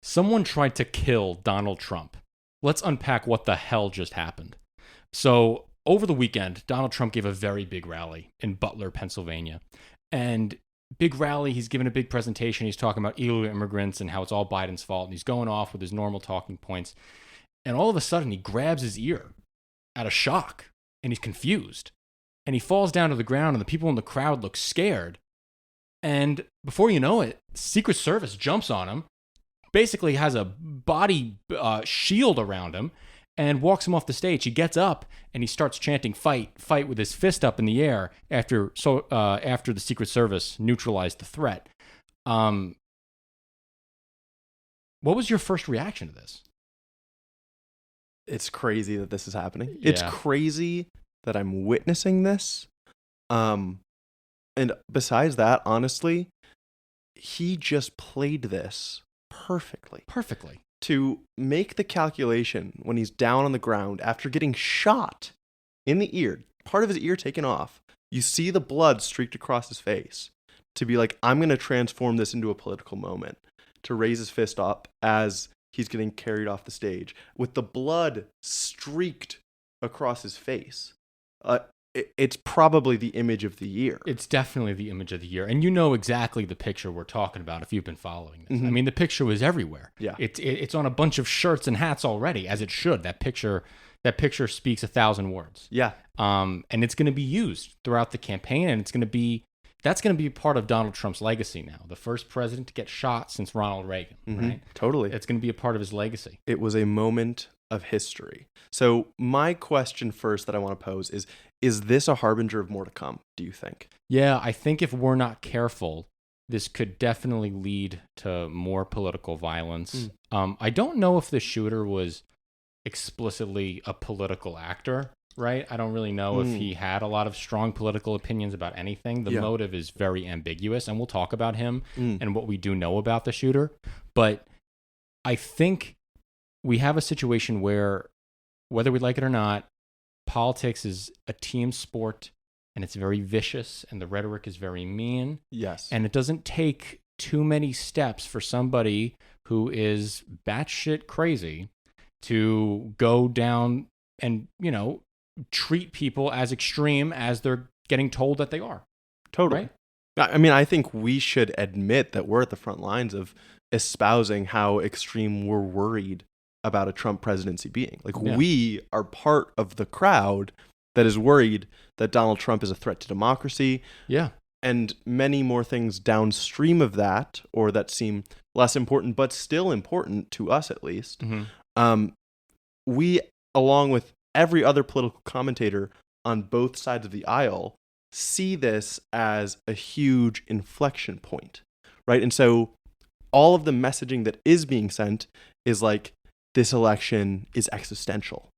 Someone tried to kill Donald Trump. Let's unpack what the hell just happened. So, over the weekend, Donald Trump gave a very big rally in Butler, Pennsylvania. And big rally, he's giving a big presentation. He's talking about illegal immigrants and how it's all Biden's fault. And he's going off with his normal talking points. And all of a sudden, he grabs his ear out of shock. And he's confused. And he falls down to the ground, and the people in the crowd look scared. And before you know it, Secret Service jumps on him, basically has a body shield around him, and walks him off the stage. He gets up and he starts chanting "fight, fight" with his fist up in the air after the Secret Service neutralized the threat. What was your first reaction to this? It's crazy that this is happening. Yeah. It's crazy that I'm witnessing this. And besides that, honestly, he just played this perfectly. To make the calculation when he's down on the ground after getting shot in the ear, part of his ear taken off, you see the blood streaked across his face, to be like, I'm going to transform this into a political moment, to raise his fist up as he's getting carried off the stage with the blood streaked across his face. It's probably the image of the year. It's definitely the image of the year. And you know exactly the picture we're talking about if you've been following this. Mm-hmm. I mean, the picture was everywhere. Yeah. It's on a bunch of shirts and hats already, as it should. That picture speaks 1,000 words. Yeah. And it's going to be used throughout the campaign, and that's going to be part of Donald Trump's legacy now. The first president to get shot since Ronald Reagan, Mm-hmm. right? Totally. It's going to be a part of his legacy. It was a moment of history. So my question first that I want to pose is this a harbinger of more to come, do you think? Yeah, I think if we're not careful, this could definitely lead to more political violence. I don't know if the shooter was explicitly a political actor, right? I don't really know if he had a lot of strong political opinions about anything. The motive is very ambiguous, and we'll talk about him and what we do know about the shooter. But I think we have a situation where, whether we like it or not, politics is a team sport, and it's very vicious, and the rhetoric is very mean. Yes. And it doesn't take too many steps for somebody who is batshit crazy to go down and, treat people as extreme as they're getting told that they are. Totally. Right? I mean, I think we should admit that we're at the front lines of espousing how extreme we're worried about a Trump presidency being. We are part of the crowd that is worried that Donald Trump is a threat to democracy. Yeah. And many more things downstream of that, or that seem less important, but still important to us at least. Mm-hmm. We, along with every other political commentator on both sides of the aisle, see this as a huge inflection point, right? And so all of the messaging that is being sent is like, this election is existential.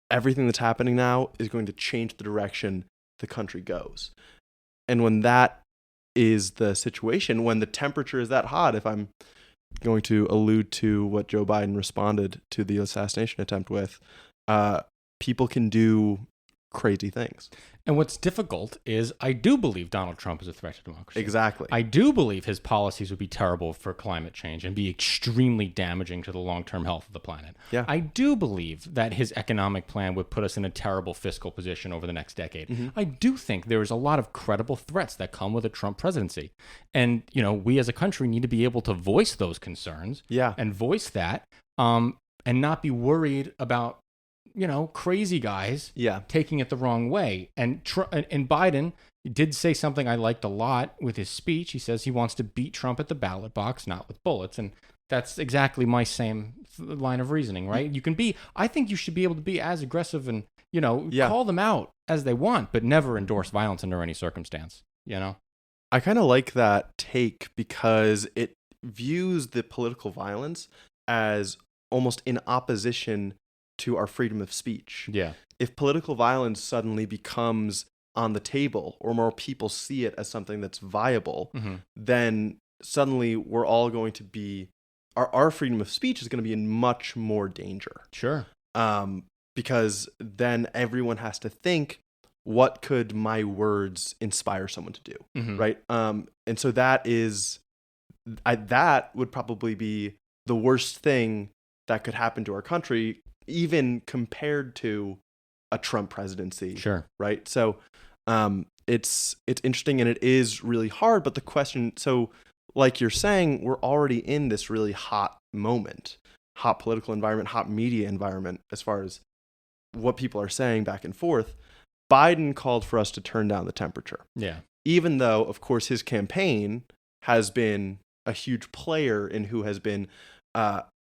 Everything that's happening now is going to change the direction the country goes. And when that is the situation, when the temperature is that hot, if I'm going to allude to what Joe Biden responded to the assassination attempt with, people can do crazy things. And what's difficult is I do believe Donald Trump is a threat to democracy. Exactly. I do believe his policies would be terrible for climate change and be extremely damaging to the long-term health of the planet. Yeah. I do believe that his economic plan would put us in a terrible fiscal position over the next decade. Mm-hmm. I do think there is a lot of credible threats that come with a Trump presidency. And, we as a country need to be able to voice those concerns and voice that and not be worried about crazy guys taking it the wrong way. And Biden did say something I liked a lot with his speech. He says he wants to beat Trump at the ballot box, not with bullets. And that's exactly my same line of reasoning, right? I think you should be able to be as aggressive and, call them out as they want, but never endorse violence under any circumstance, I kind of like that take because it views the political violence as almost in opposition to our freedom of speech. Yeah. If political violence suddenly becomes on the table, or more people see it as something that's viable, then suddenly we're all going to be, our freedom of speech is going to be in much more danger. Sure. Because then everyone has to think, what could my words inspire someone to do, right? And so that would probably be the worst thing that could happen to our country, even compared to a Trump presidency. Sure. Right. So it's interesting, and it is really hard. But the question, so like you're saying, we're already in this really hot moment, hot political environment, hot media environment, as far as what people are saying back and forth. Biden called for us to turn down the temperature. Yeah. Even though, of course, his campaign has been a huge player in who has been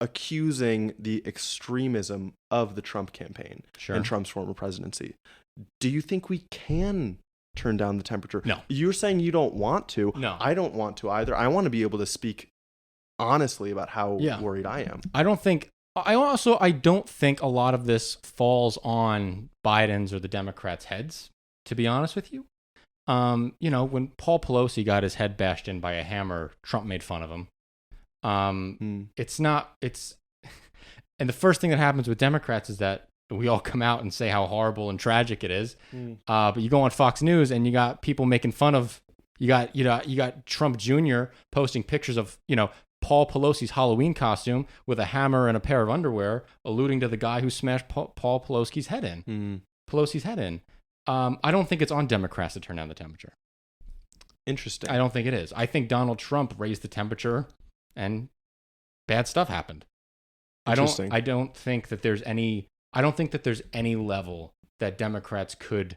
accusing the extremism of the Trump campaign and Trump's former presidency. Do you think we can turn down the temperature? No. You're saying you don't want to. No. I don't want to either. I want to be able to speak honestly about how worried I am. I don't think a lot of this falls on Biden's or the Democrats' heads, to be honest with you. When Paul Pelosi got his head bashed in by a hammer, Trump made fun of him. And the first thing that happens with Democrats is that we all come out and say how horrible and tragic it is. But you go on Fox News and you got people making fun of, you got Trump Jr. posting pictures of, Paul Pelosi's Halloween costume with a hammer and a pair of underwear, alluding to the guy who smashed Paul Pelosi's head in. I don't think it's on Democrats to turn down the temperature. Interesting. I don't think it is. I think Donald Trump raised the temperature and bad stuff happened. I don't think that there's any level that Democrats could.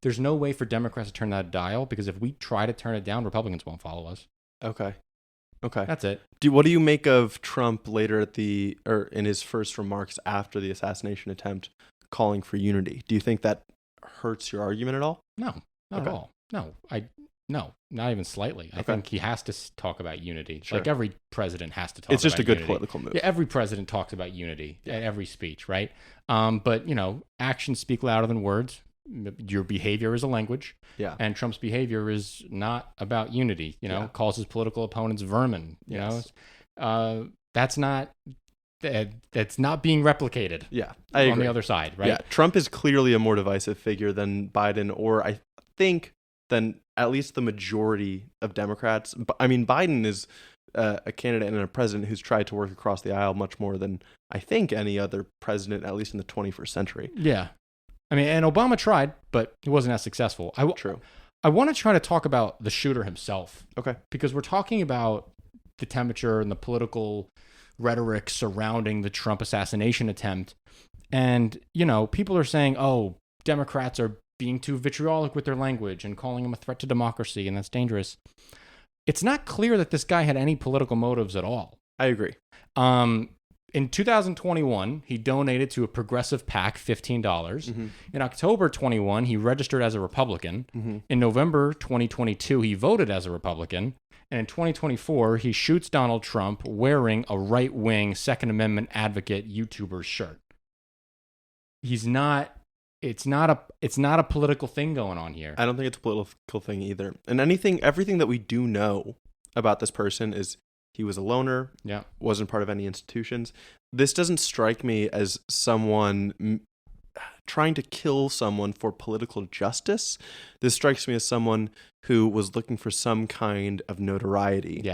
There's no way for Democrats to turn that dial, because if we try to turn it down, Republicans won't follow us. Okay. That's it. What do you make of Trump later in his first remarks after the assassination attempt, calling for unity? Do you think that hurts your argument at all? No, not at all. No, not even slightly. I think he has to talk about unity. Sure. Like every president has to talk about unity. It's just a good political move. Yeah, every president talks about unity at every speech, right? But, actions speak louder than words. Your behavior is a language. Yeah. And Trump's behavior is not about unity, calls his political opponents vermin, that's not being replicated. Yeah. I agree. On the other side, right? Yeah. Trump is clearly a more divisive figure than Biden, or I think than at least the majority of Democrats. I mean, Biden is a candidate and a president who's tried to work across the aisle much more than I think any other president, at least in the 21st century. Yeah. I mean, and Obama tried, but he wasn't as successful. True. I want to try to talk about the shooter himself. Okay. Because we're talking about the temperature and the political rhetoric surrounding the Trump assassination attempt. And, people are saying, oh, Democrats are being too vitriolic with their language and calling him a threat to democracy, and that's dangerous. It's not clear that this guy had any political motives at all. I agree. In 2021, he donated to a progressive PAC $15. Mm-hmm. In October 21, he registered as a Republican. Mm-hmm. In November 2022, he voted as a Republican. And in 2024, he shoots Donald Trump wearing a right-wing Second Amendment advocate YouTuber's shirt. It's not a political thing going on here. I don't think it's a political thing either. And everything that we do know about this person is he was a loner, wasn't part of any institutions. This doesn't strike me as someone trying to kill someone for political justice. This strikes me as someone who was looking for some kind of notoriety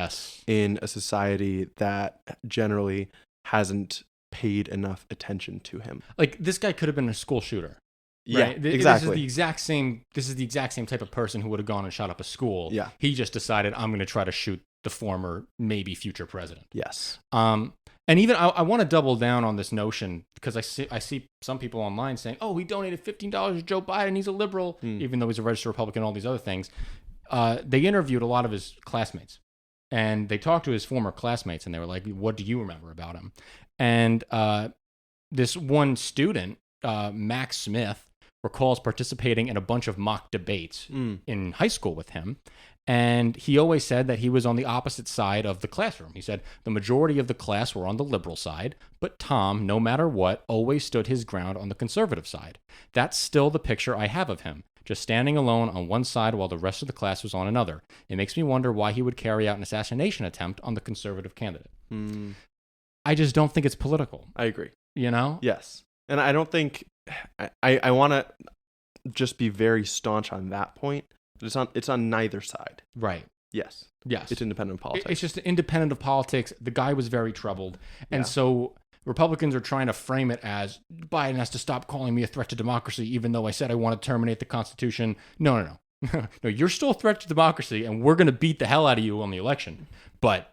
in a society that generally hasn't paid enough attention to him. Like, this guy could have been a school shooter. Right? Yeah, exactly. This is the exact same type of person who would have gone and shot up a school. Yeah. He just decided, I'm going to try to shoot the former, maybe future president. Yes. And even I want to double down on this notion, because I see some people online saying, oh, he donated $15 to Joe Biden, he's a liberal, even though he's a registered Republican, all these other things. They interviewed a lot of his classmates, and they talked to his former classmates, and they were like, what do you remember about him? And this one student, Max Smith, recalls participating in a bunch of mock debates in high school with him. And he always said that he was on the opposite side of the classroom. He said the majority of the class were on the liberal side, but Tom, no matter what, always stood his ground on the conservative side. That's still the picture I have of him, just standing alone on one side while the rest of the class was on another. It makes me wonder why he would carry out an assassination attempt on the conservative candidate. I just don't think it's political. I agree. Yes. And I don't think I want to just be very staunch on that point. It's on neither side. Right. Yes. Yes. It's independent of politics. It's just independent of politics. The guy was very troubled. And Yeah. so Republicans are trying to frame it as Biden has to stop calling me a threat to democracy, even though I said I want to terminate the Constitution. No. No, you're still a threat to democracy, and we're going to beat the hell out of you on the election. But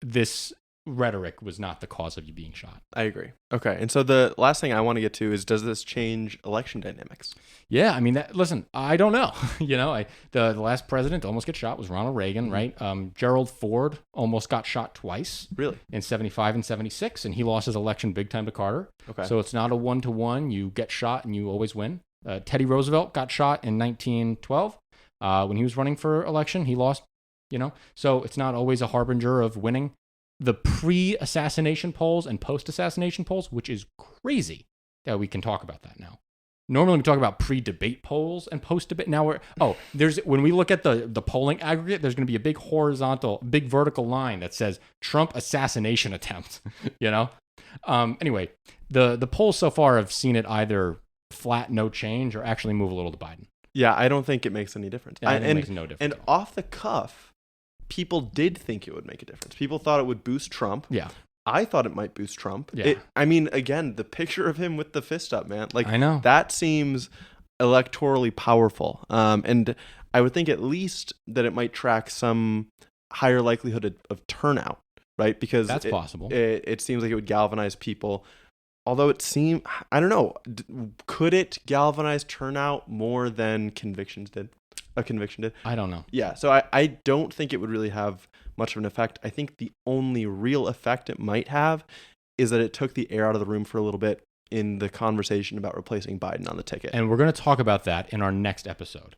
this rhetoric was not the cause of you being shot. I agree. Okay. And so the last thing I want to get to is, does this change election dynamics? Yeah, I mean, listen, I don't know. The last president to almost get shot was Ronald Reagan, right? Gerald Ford almost got shot twice. Really? In 75 and 76, and he lost his election big time to Carter. Okay. So it's not a 1-to-1. You get shot and you always win. Teddy Roosevelt got shot in 1912 when he was running for election. He lost, So it's not always a harbinger of winning. The pre-assassination polls and post-assassination polls, which is crazy that we can talk about that now. Normally we talk about pre-debate polls and post-debate. Now when we look at the polling aggregate, there's going to be a big vertical line that says Trump assassination attempt. Anyway, the polls so far have seen it either flat, no change, or actually move a little to Biden. Yeah, I don't think it makes any difference. Yeah, it makes no difference. And off the cuff, people did think it would make a difference. People thought it would boost Trump. Yeah. I thought it might boost Trump. Yeah. Again, the picture of him with the fist up, man. Like, I know. That seems electorally powerful. And I would think at least that it might track some higher likelihood of turnout, right? Because that's possible. It seems like it would galvanize people. Although I don't know, could it galvanize turnout more than a conviction did? I don't know. Yeah, so I don't think it would really have much of an effect. I think the only real effect it might have is that it took the air out of the room for a little bit in the conversation about replacing Biden on the ticket. And we're going to talk about that in our next episode.